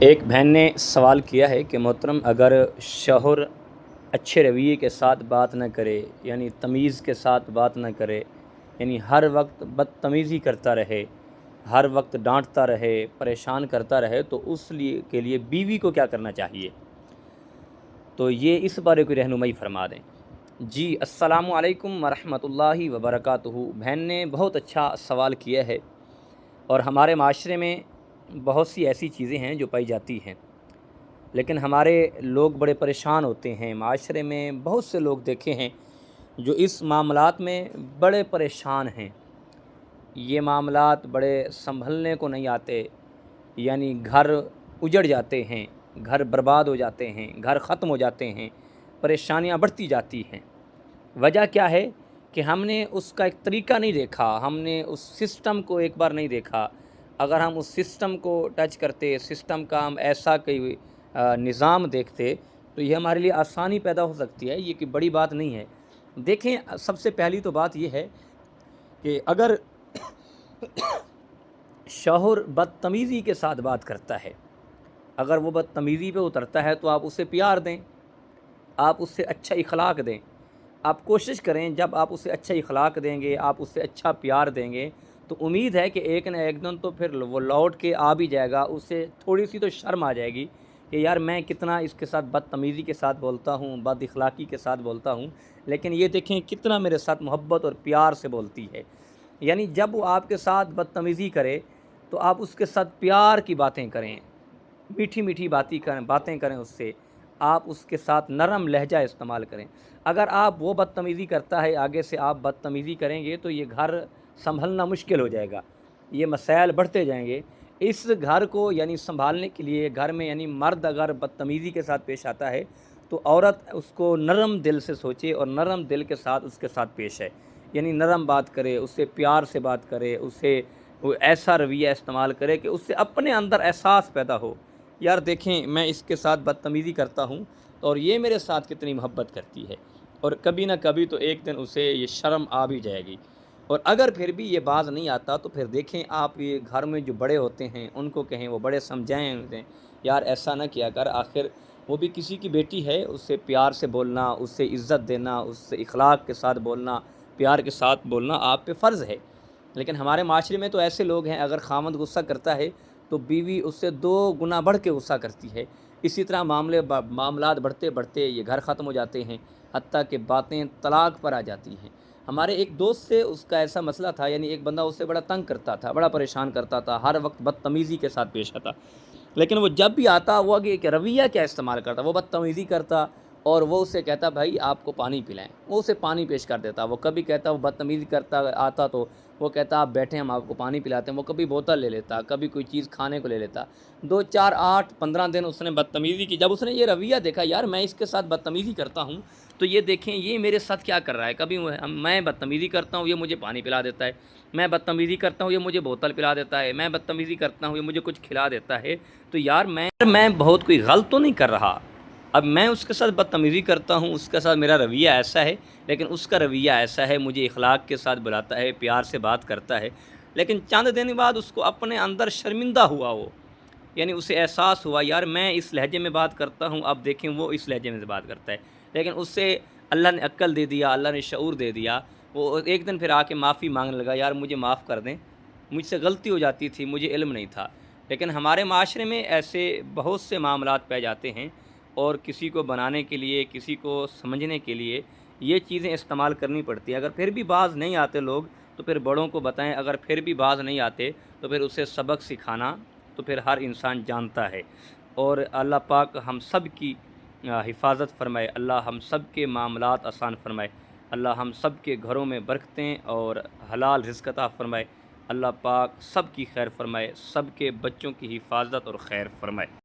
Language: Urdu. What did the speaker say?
ایک بہن نے سوال کیا ہے کہ محترم اگر شوہر اچھے رویے کے ساتھ بات نہ کرے، یعنی تمیز کے ساتھ بات نہ کرے، یعنی ہر وقت بدتمیزی کرتا رہے، ہر وقت ڈانٹتا رہے، پریشان کرتا رہے، تو اس کے لیے بیوی کو کیا کرنا چاہیے؟ تو یہ اس بارے کوئی رہنمائی فرما دیں۔ جی السلام علیکم ورحمۃ اللہ وبرکاتہ۔ بہن نے بہت اچھا سوال کیا ہے، اور ہمارے معاشرے میں بہت سی ایسی چیزیں ہیں جو پائی جاتی ہیں، لیکن ہمارے لوگ بڑے پریشان ہوتے ہیں۔ معاشرے میں بہت سے لوگ دیکھے ہیں جو اس معاملات میں بڑے پریشان ہیں۔ یہ معاملات بڑے سنبھلنے کو نہیں آتے، یعنی گھر اجڑ جاتے ہیں، گھر برباد ہو جاتے ہیں، گھر ختم ہو جاتے ہیں، پریشانیاں بڑھتی جاتی ہیں۔ وجہ کیا ہے کہ ہم نے اس کا ایک طریقہ نہیں دیکھا، ہم نے اس سسٹم کو ایک بار نہیں دیکھا۔ اگر ہم اس سسٹم کو ٹچ کرتے، سسٹم کا ہم ایسا کوئی نظام دیکھتے، تو یہ ہمارے لیے آسانی پیدا ہو سکتی ہے۔ یہ کوئی بڑی بات نہیں ہے۔ دیکھیں، سب سے پہلی تو بات یہ ہے کہ اگر شوہر بدتمیزی کے ساتھ بات کرتا ہے، اگر وہ بدتمیزی پہ اترتا ہے، تو آپ اسے پیار دیں، آپ اس سے اچھا اخلاق دیں۔ آپ کوشش کریں، جب آپ اسے اچھا اخلاق دیں گے، آپ اسے اچھا پیار دیں گے، تو امید ہے کہ ایک نہ ایک دن تو پھر وہ لوٹ کے آ بھی جائے گا۔ اسے تھوڑی سی تو شرم آ جائے گی کہ یار میں کتنا اس کے ساتھ بدتمیزی کے ساتھ بولتا ہوں، بد اخلاقی کے ساتھ بولتا ہوں، لیکن یہ دیکھیں کتنا میرے ساتھ محبت اور پیار سے بولتی ہے۔ یعنی جب وہ آپ کے ساتھ بدتمیزی کرے، تو آپ اس کے ساتھ پیار کی باتیں کریں، میٹھی میٹھی باتیں کریں اس سے، آپ اس کے ساتھ نرم لہجہ استعمال کریں۔ اگر آپ وہ بدتمیزی کرتا ہے، آگے سے آپ بدتمیزی کریں گے، تو یہ گھر سنبھلنا مشکل ہو جائے گا، یہ مسائل بڑھتے جائیں گے۔ اس گھر کو یعنی سنبھالنے کے لیے، گھر میں یعنی مرد اگر بدتمیزی کے ساتھ پیش آتا ہے، تو عورت اس کو نرم دل سے سوچے اور نرم دل کے ساتھ اس کے ساتھ پیش ہے، یعنی نرم بات کرے، اس سے پیار سے بات کرے، اسے وہ ایسا رویہ استعمال کرے کہ اس سے اپنے اندر احساس پیدا ہو، یار دیکھیں میں اس کے ساتھ بدتمیزی کرتا ہوں اور یہ میرے ساتھ کتنی محبت کرتی ہے، اور کبھی نہ کبھی تو ایک دن اسے یہ شرم آ بھی جائے گی۔ اور اگر پھر بھی یہ باز نہیں آتا، تو پھر دیکھیں آپ یہ گھر میں جو بڑے ہوتے ہیں ان کو کہیں، وہ بڑے سمجھائیں انہیں، یار ایسا نہ کیا کر، آخر وہ بھی کسی کی بیٹی ہے، اس سے پیار سے بولنا، اس سے عزت دینا، اس سے اخلاق کے ساتھ بولنا، پیار کے ساتھ بولنا آپ پہ فرض ہے۔ لیکن ہمارے معاشرے میں تو ایسے لوگ ہیں، اگر خامند غصہ کرتا ہے تو بیوی اس سے 2 گنا بڑھ کے غصہ کرتی ہے۔ اسی طرح معاملات بڑھتے بڑھتے یہ گھر ختم ہو جاتے ہیں، حتیٰ کہ باتیں طلاق پر آ جاتی ہیں۔ ہمارے ایک دوست سے اس کا ایسا مسئلہ تھا، یعنی ایک بندہ اس سے بڑا تنگ کرتا تھا، بڑا پریشان کرتا تھا، ہر وقت بدتمیزی کے ساتھ پیش آتا، لیکن وہ جب بھی آتا، وہ آگے ایک رویہ کیا استعمال کرتا، وہ بدتمیزی کرتا، اور وہ اسے کہتا بھائی آپ کو پانی پلائیں، وہ اسے پانی پیش کر دیتا۔ وہ کبھی کہتا، وہ بدتمیزی کرتا آتا تو وہ کہتا آپ بیٹھیں ہم آپ کو پانی پلاتے ہیں، وہ کبھی بوتل لے لیتا، کبھی کوئی چیز کھانے کو لے لیتا۔ 2 4 8 15 دن اس نے بدتمیزی کی۔ جب اس نے یہ رویہ دیکھا، یار میں اس کے ساتھ بدتمیزی کرتا ہوں، تو یہ دیکھیں یہ میرے ساتھ کیا کر رہا ہے، کبھی میں بدتمیزی کرتا ہوں یہ مجھے پانی پلا دیتا ہے، میں بدتمیزی کرتا ہوں یہ مجھے بوتل پلا دیتا ہے، میں بدتمیزی کرتا ہوں یہ مجھے کچھ کھلا دیتا ہے، تو یار میں بہت کوئی غلط تو نہیں کر رہا۔ اب میں اس کے ساتھ بدتمیزی کرتا ہوں، اس کے ساتھ میرا رویہ ایسا ہے، لیکن اس کا رویہ ایسا ہے، مجھے اخلاق کے ساتھ بلاتا ہے، پیار سے بات کرتا ہے، لیکن چند دن بعد اس کو اپنے اندر شرمندہ ہوا، وہ یعنی اسے احساس ہوا یار میں اس لہجے میں بات کرتا ہوں، اب دیکھیں وہ اس لہجے میں بات کرتا ہے، لیکن اس سے اللہ نے عقل دے دیا، اللہ نے شعور دے دیا۔ وہ ایک دن پھر آ کے معافی مانگنے لگا، یار مجھے معاف کر دیں، مجھ سے غلطی ہو جاتی تھی، مجھے علم نہیں تھا۔ لیکن ہمارے معاشرے میں ایسے بہت سے معاملات پائے جاتے ہیں، اور کسی کو بنانے کے لیے، کسی کو سمجھنے کے لیے یہ چیزیں استعمال کرنی پڑتی ہیں۔ اگر پھر بھی باز نہیں آتے لوگ، تو پھر بڑوں کو بتائیں، اگر پھر بھی باز نہیں آتے تو پھر اسے سبق سکھانا تو پھر ہر انسان جانتا ہے۔ اور اللہ پاک ہم سب کی حفاظت فرمائے، اللہ ہم سب کے معاملات آسان فرمائے، اللہ ہم سب کے گھروں میں برکتیں اور حلال رزق عطا فرمائے، اللہ پاک سب کی خیر فرمائے، سب کے بچوں کی حفاظت اور خیر فرمائے۔